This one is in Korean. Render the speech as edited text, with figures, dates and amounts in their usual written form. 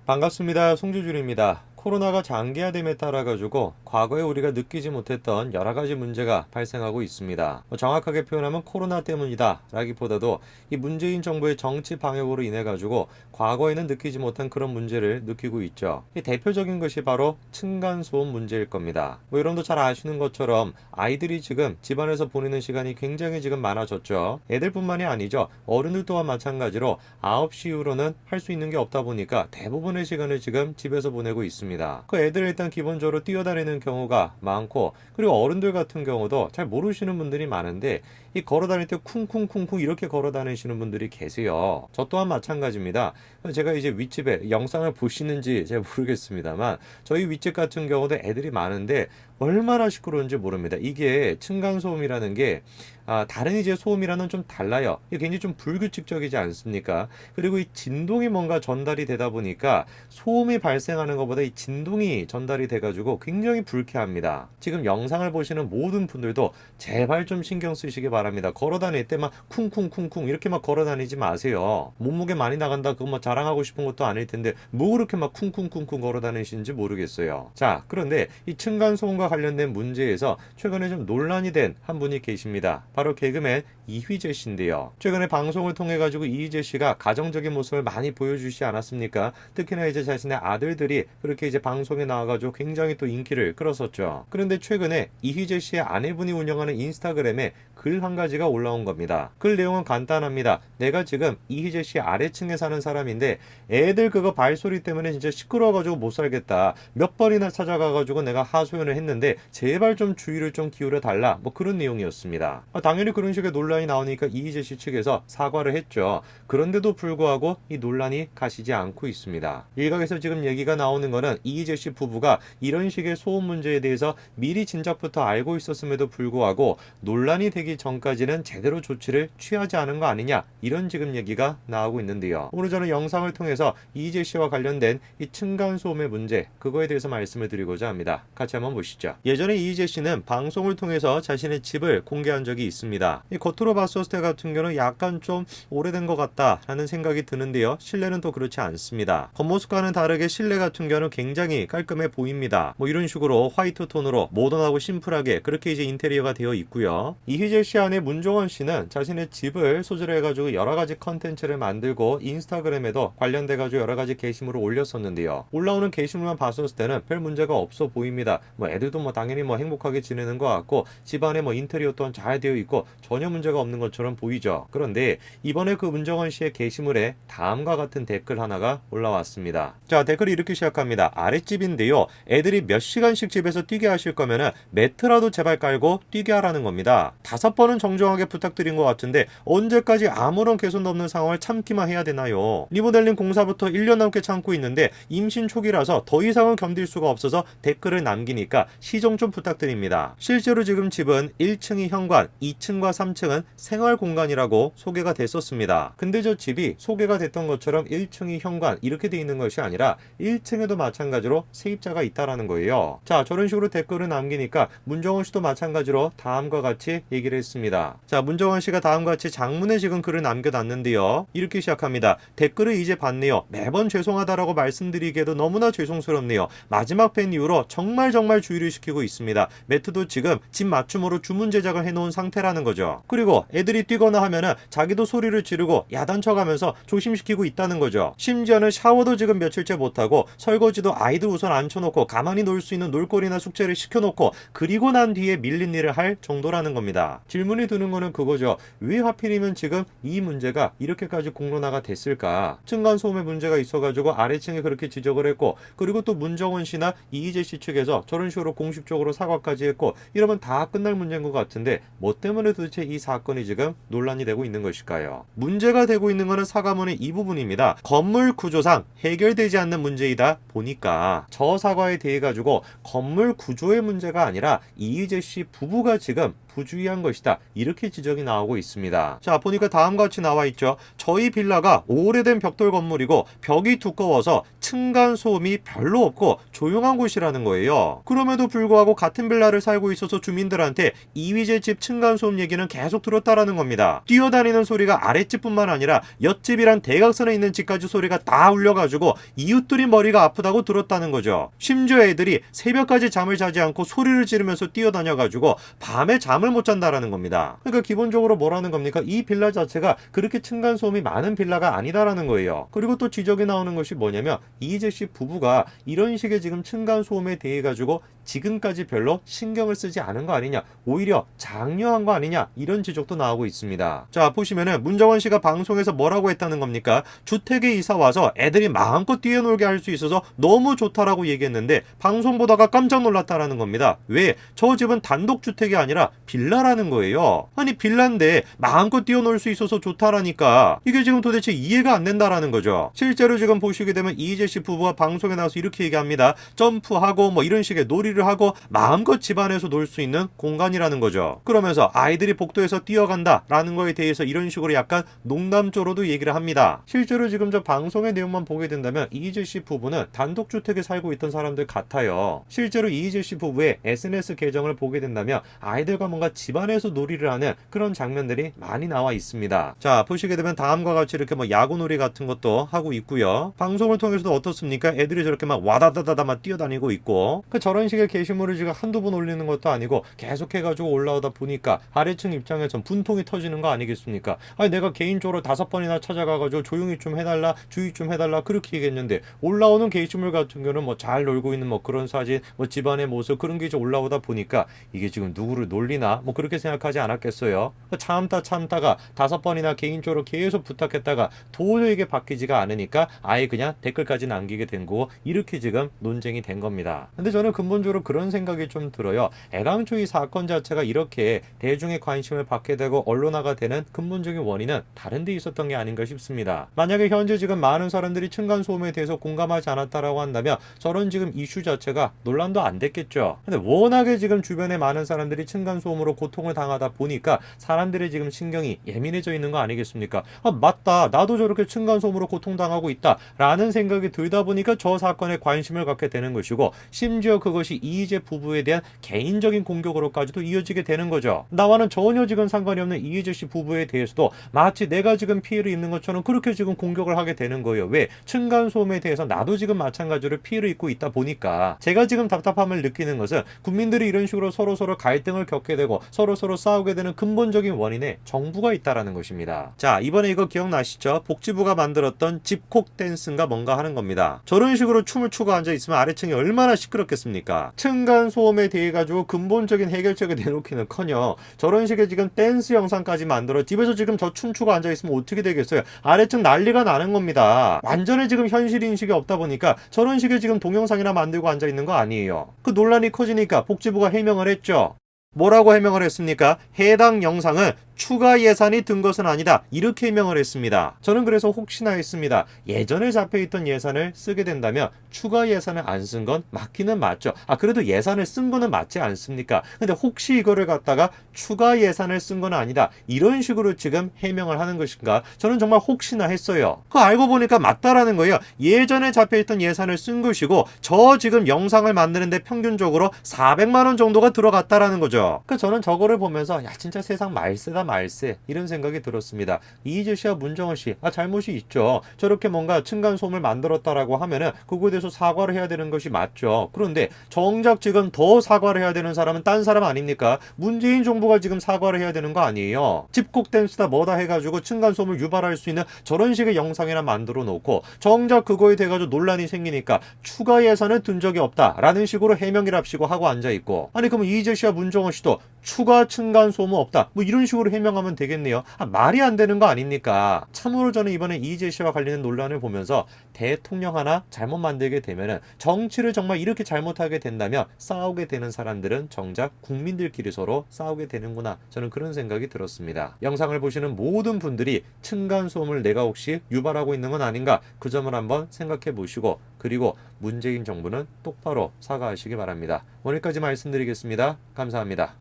반갑습니다. 송주준입니다. 코로나가 장기화됨에 따라 가지고 과거에 우리가 느끼지 못했던 여러 가지 문제가 발생하고 있습니다. 정확하게 표현하면 코로나 때문이다 라기보다도 이 문재인 정부의 정치 방역으로 인해 가지고 과거에는 느끼지 못한 그런 문제를 느끼고 있죠. 이 대표적인 것이 바로 층간소음 문제일 겁니다. 여러분도 잘 아시는 것처럼 아이들이 지금 집안에서 보내는 시간이 굉장히 지금 많아졌죠. 애들뿐만이 아니죠. 어른들 또한 마찬가지로 9시 이후로는 할 수 있는 게 없다 보니까 대부분의 시간을 지금 집에서 보내고 있습니다. 그 애들 일단 기본적으로 뛰어다니는 경우가 많고, 그리고 어른들 같은 경우도 잘 모르시는 분들이 많은데 이 걸어 다닐 때 쿵쿵쿵쿵 이렇게 걸어 다니시는 분들이 계세요. 저 또한 마찬가지입니다. 제가 이제 윗집에 영상을 보시는지 잘 모르겠습니다만 저희 윗집 같은 경우도 애들이 많은데 얼마나 시끄러운지 모릅니다. 이게 층간소음이라는 게 다른 이제 소음이랑은 좀 달라요. 이게 굉장히 좀 불규칙적이지 않습니까? 그리고 이 진동이 뭔가 전달이 되다 보니까 소음이 발생하는 것보다 이 진동이 전달이 돼가지고 굉장히 불쾌합니다. 지금 영상을 보시는 모든 분들도 제발 좀 신경 쓰시기 바랍니다. 걸어 다닐 때 막 쿵쿵쿵쿵 이렇게 막 걸어 다니지 마세요. 몸무게 많이 나간다 그거 뭐 자랑하고 싶은 것도 아닐 텐데 뭐 그렇게 막 쿵쿵쿵쿵 걸어 다니시는지 모르겠어요. 자, 그런데 이 층간소음과 관련된 문제에서 최근에 좀 논란이 된 한 분이 계십니다. 바로 개그맨 이휘재 씨인데요. 최근에 방송을 통해 가지고 이휘재 씨가 가정적인 모습을 많이 보여주시지 않았습니까? 특히나 이제 자신의 아들들이 그렇게 이제 방송에 나와가지고 굉장히 또 인기를 끌었었죠. 그런데 최근에 이휘재 씨의 아내분이 운영하는 인스타그램에 글 한 가지가 올라온 겁니다. 글 내용은 간단합니다. 내가 지금 이휘재 씨 아래층에 사는 사람인데 애들 그거 발소리 때문에 진짜 시끄러워가지고 못 살겠다. 몇 번이나 찾아가가지고 내가 하소연을 했는데 제발 좀 주의를 좀 기울여 달라. 뭐 그런 내용이었습니다. 당연히 그런 식의 논란이 나오니까 이휘재 씨 측에서 사과를 했죠. 그런데도 불구하고 이 논란이 가시지 않고 있습니다. 일각에서 지금 얘기가 나오는 거는 이휘재 씨 부부가 이런 식의 소음 문제에 대해서 미리 진작부터 알고 있었음에도 불구하고 논란이 되기 전까지는 제대로 조치를 취하지 않은 거 아니냐, 이런 지금 얘기가 나오고 있는데요. 오늘 저는 영상을 통해서 이휘재 씨와 관련된 이 층간소음의 문제, 그거에 대해서 말씀을 드리고자 합니다. 같이 한번 보시죠. 예전에 이휘재 씨는 방송을 통해서 자신의 집을 공개한 적이 있습니다. 이 겉으로 봤을 때 같은 경우는 약간 좀 오래된 것 같다라는 생각이 드는데요. 실내는 또 그렇지 않습니다. 겉모습과는 다르게 실내 같은 경우는 굉장히 깔끔해 보입니다. 뭐 이런 식으로 화이트 톤으로 모던하고 심플하게 그렇게 이제 인테리어가 되어 있고요. 이휘재 씨 아내 문종원 씨는 자신의 집을 소재로 해가지고 여러 가지 컨텐츠를 만들고 인스타그램에도 관련돼가지고 여러 가지 게시물을 올렸었는데요. 올라오는 게시물만 봤었을 때는 별 문제가 없어 보입니다. 뭐 애들도 뭐 당연히 뭐 행복하게 지내는 것 같고 집안에 뭐 인테리어 또한 잘 되어 있고 전혀 문제가 없는 것처럼 보이죠. 그런데 이번에 그 문정원 씨의 게시물에 다음과 같은 댓글 하나가 올라왔습니다. 자, 댓글이 이렇게 시작합니다. 아랫집인데요. 애들이 몇 시간씩 집에서 뛰게 하실 거면은 매트라도 제발 깔고 뛰게 하라는 겁니다. 5번은 정정하게 부탁드린 것 같은데 언제까지 아무런 개선도 없는 상황을 참기만 해야 되나요? 리모델링 공사부터 1년 넘게 참고 있는데 임신 초기라서 더 이상은 견딜 수가 없어서 댓글을 남기니까 시정 좀 부탁드립니다. 실제로 지금 집은 1층이 현관, 2층과 3층은 생활 공간이라고 소개가 됐었습니다. 근데 저 집이 소개가 됐던 것처럼 1층이 현관 이렇게 돼 있는 것이 아니라 1층에도 마찬가지로 세입자가 있다라는 거예요. 자, 저런 식으로 댓글을 남기니까 문정원 씨도 마찬가지로 다음과 같이 얘기를 했습니다. 자, 문정원 씨가 다음과 같이 장문에 지금 글을 남겨놨는데요. 이렇게 시작합니다. 댓글을 이제 봤네요. 매번 죄송하다라고 말씀드리기에도 너무나 죄송스럽네요. 마지막 팬 이후로 정말 주의를 시키고 있습니다. 매트도 지금 집 맞춤으로 주문 제작을 해놓은 상태라는 거죠. 그리고 애들이 뛰거나 하면은 자기도 소리를 지르고 야단쳐가면서 조심시키고 있다는 거죠. 심지어는 샤워도 지금 며칠째 못하고 설거지도 아이들 우선 앉혀놓고 가만히 놀 수 있는 놀거리나 숙제를 시켜놓고 그리고 난 뒤에 밀린 일을 할 정도라는 겁니다. 질문이 드는 거는 그거죠. 왜 하필이면 지금 이 문제가 이렇게까지 공론화가 됐을까? 층간소음의 문제가 있어가지고 아래층에 그렇게 지적을 했고, 그리고 또 문정원 씨나 이휘재 씨 측에서 저런 식으로 공식적으로 사과까지 했고, 이러면 다 끝날 문제인 것 같은데 뭐 때문에 도대체 이 사건이 지금 논란이 되고 있는 것일까요? 문제가 되고 있는 것은 사과문의 이 부분입니다. 건물 구조상 해결되지 않는 문제이다 보니까 저 사과에 대해 가지고 건물 구조의 문제가 아니라 이휘재 씨 부부가 지금 부주의한 것이다. 이렇게 지적이 나오고 있습니다. 자, 보니까 다음과 같이 나와 있죠. 저희 빌라가 오래된 벽돌 건물이고 벽이 두꺼워서 층간소음이 별로 없고 조용한 곳이라는 거예요. 그럼에도 불구하고 같은 빌라를 살고 있어서 주민들한테 이휘재 집 층간소음 얘기는 계속 들었다라는 겁니다. 뛰어다니는 소리가 아랫집뿐만 아니라 옆집이란 대각선에 있는 집까지 소리가 다 울려가지고 이웃들이 머리가 아프다고 들었다는 거죠. 심지어 애들이 새벽까지 잠을 자지 않고 소리를 지르면서 뛰어다녀가지고 밤에 잠을 못 잔다라는 겁니다. 그러니까 기본적으로 뭐라는 겁니까? 이 빌라 자체가 그렇게 층간소음이 많은 빌라가 아니다라는 거예요. 그리고 또 지적이 나오는 것이 뭐냐면 이휘재 씨 부부가 이런 식의 지금 층간소음에 대해 가지고 지금까지 별로 신경을 쓰지 않은 거 아니냐, 오히려 장려한 거 아니냐, 이런 지적도 나오고 있습니다. 자, 보시면은 문정원 씨가 방송에서 뭐라고 했다는 겁니까? 주택에 이사 와서 애들이 마음껏 뛰어놀게 할 수 있어서 너무 좋다라고 얘기했는데 방송 보다가 깜짝 놀랐다라는 겁니다. 왜? 저 집은 단독주택이 아니라 빌라라는 거예요. 아니, 빌라인데 마음껏 뛰어놀 수 있어서 좋다라니까 이게 지금 도대체 이해가 안 된다라는 거죠. 실제로 지금 보시게 되면 이휘재 씨 부부가 방송에 나와서 이렇게 얘기합니다. 점프하고 뭐 이런 식의 놀이를 하고 마음껏 집안에서 놀 수 있는 공간이라는 거죠. 그러면서 아이들이 복도에서 뛰어간다 라는 거에 대해서 이런 식으로 약간 농담조로도 얘기를 합니다. 실제로 지금 저 방송의 내용만 보게 된다면 이휘재 씨 부부는 단독주택에 살고 있던 사람들 같아요. 실제로 이휘재 씨 부부의 SNS 계정을 보게 된다면 아이들과 뭔가 집안에서 놀이를 하는 그런 장면들이 많이 나와 있습니다. 자, 보시게 되면 다음과 같이 이렇게 뭐 야구놀이 같은 것도 하고 있고요. 방송을 통해서도 어떻습니까? 애들이 저렇게 막 와다다다다 막 뛰어다니고 있고, 저런 식의 게시물을 지금 한두 번 올리는 것도 아니고 계속해가지고 올라오다 보니까 아래층 입장에선 분통이 터지는 거 아니겠습니까? 아니, 내가 개인적으로 5번이나 찾아가가지고 조용히 좀 해달라, 주의 좀 해달라 그렇게 얘기했는데 올라오는 게시물 같은 경우는 뭐 잘 놀고 있는 뭐 그런 사진, 뭐 집안의 모습 그런 게 이제 올라오다 보니까 이게 지금 누구를 놀리나 뭐 그렇게 생각하지 않았겠어요? 참다가 5번이나 개인적으로 계속 부탁했다가 도저히 이게 바뀌지가 않으니까 아예 그냥 댓글까지 남기게 된 거고, 이렇게 지금 논쟁이 된 겁니다. 근데 저는 근본적으로 그런 생각이 좀 들어요. 애당초 이 사건 자체가 이렇게 대중의 관심을 받게 되고 언론화가 되는 근본적인 원인은 다른 데 있었던 게 아닌가 싶습니다. 만약에 현재 지금 많은 사람들이 층간소음에 대해서 공감하지 않았다라고 한다면 저런 지금 이슈 자체가 논란도 안 됐겠죠. 근데 워낙에 지금 주변에 많은 사람들이 층간소음으로 고통을 당하다 보니까 사람들의 지금 신경이 예민해져 있는 거 아니겠습니까? 아, 맞다, 나도 저렇게 층간소음으로 고통당하고 있다 라는 생각이 들다 보니까 저 사건에 관심을 갖게 되는 것이고, 심지어 그것이 이휘재 부부에 대한 개인적인 공격으로까지도 이어지게 되는 거죠. 나와는 전혀 지금 상관이 없는 이휘재 씨 부부에 대해서도 마치 내가 지금 피해를 입는 것처럼 그렇게 지금 공격을 하게 되는 거예요. 왜? 층간소음에 대해서 나도 지금 마찬가지로 피해를 입고 있다 보니까 제가 지금 답답함을 느끼는 것은 국민들이 이런 식으로 서로 갈등을 겪게 되고 서로 싸우게 되는 근본적인 원인에 정부가 있다라는 것입니다. 자, 이번에 이거 기억나시죠? 복지부가 만들었던 집콕 댄스인가 뭔가 하는 겁니다. 저런 식으로 춤을 추고 앉아 있으면 아래층이 얼마나 시끄럽겠습니까? 층간소음에 대해 가지고 근본적인 해결책을 내놓기는커녕 저런 식의 지금 댄스 영상까지 만들어 집에서 지금 저 춤추고 앉아 있으면 어떻게 되겠어요? 아래층 난리가 나는 겁니다. 완전히 지금 현실 인식이 없다 보니까 저런 식의 지금 동영상이나 만들고 앉아 있는 거 아니에요. 그 논란이 커지니까 복지부가 해명을 했죠. 뭐라고 해명을 했습니까? 해당 영상은 추가 예산이 든 것은 아니다, 이렇게 해명을 했습니다. 저는 그래서 혹시나 했습니다. 예전에 잡혀있던 예산을 쓰게 된다면 추가 예산을 안 쓴 건 맞기는 맞죠. 그래도 예산을 쓴 거는 맞지 않습니까? 근데 혹시 이거를 갖다가 추가 예산을 쓴 건 아니다, 이런 식으로 지금 해명을 하는 것인가, 저는 정말 혹시나 했어요. 그거 알고 보니까 맞다라는 거예요. 예전에 잡혀있던 예산을 쓴 것이고 저 지금 영상을 만드는데 평균적으로 400만 원 정도가 들어갔다라는 거죠. 저는 저거를 보면서 야, 진짜 세상 말세다 말세, 이런 생각이 들었습니다. 이휘재 씨와 문정원 씨 잘못이 있죠. 저렇게 뭔가 층간소음을 만들었다라고 하면은 그거에 대해서 사과를 해야 되는 것이 맞죠. 그런데 정작 지금 더 사과를 해야 되는 사람은 딴 사람 아닙니까? 문재인 정부가 지금 사과를 해야 되는 거 아니에요. 집콕 댄스다 뭐다 해가지고 층간소음을 유발할 수 있는 저런 식의 영상이나 만들어 놓고 정작 그거에 대해 가지고 논란이 생기니까 추가 예산을 든 적이 없다라는 식으로 해명이랍시고 하고 앉아있고, 아니 그럼 이휘재 씨와 문정원 씨도 추가 층간소음은 없다 뭐 이런 식으로 해명하면 되겠네요. 말이 안 되는 거 아닙니까? 참으로 저는 이번에 이휘재 씨와 관련된 논란을 보면서 대통령 하나 잘못 만들게 되면은, 정치를 정말 이렇게 잘못하게 된다면 싸우게 되는 사람들은 정작 국민들끼리 서로 싸우게 되는구나, 저는 그런 생각이 들었습니다. 영상을 보시는 모든 분들이 층간소음을 내가 혹시 유발하고 있는 건 아닌가, 그 점을 한번 생각해 보시고, 그리고 문재인 정부는 똑바로 사과하시기 바랍니다. 오늘까지 말씀드리겠습니다. 감사합니다.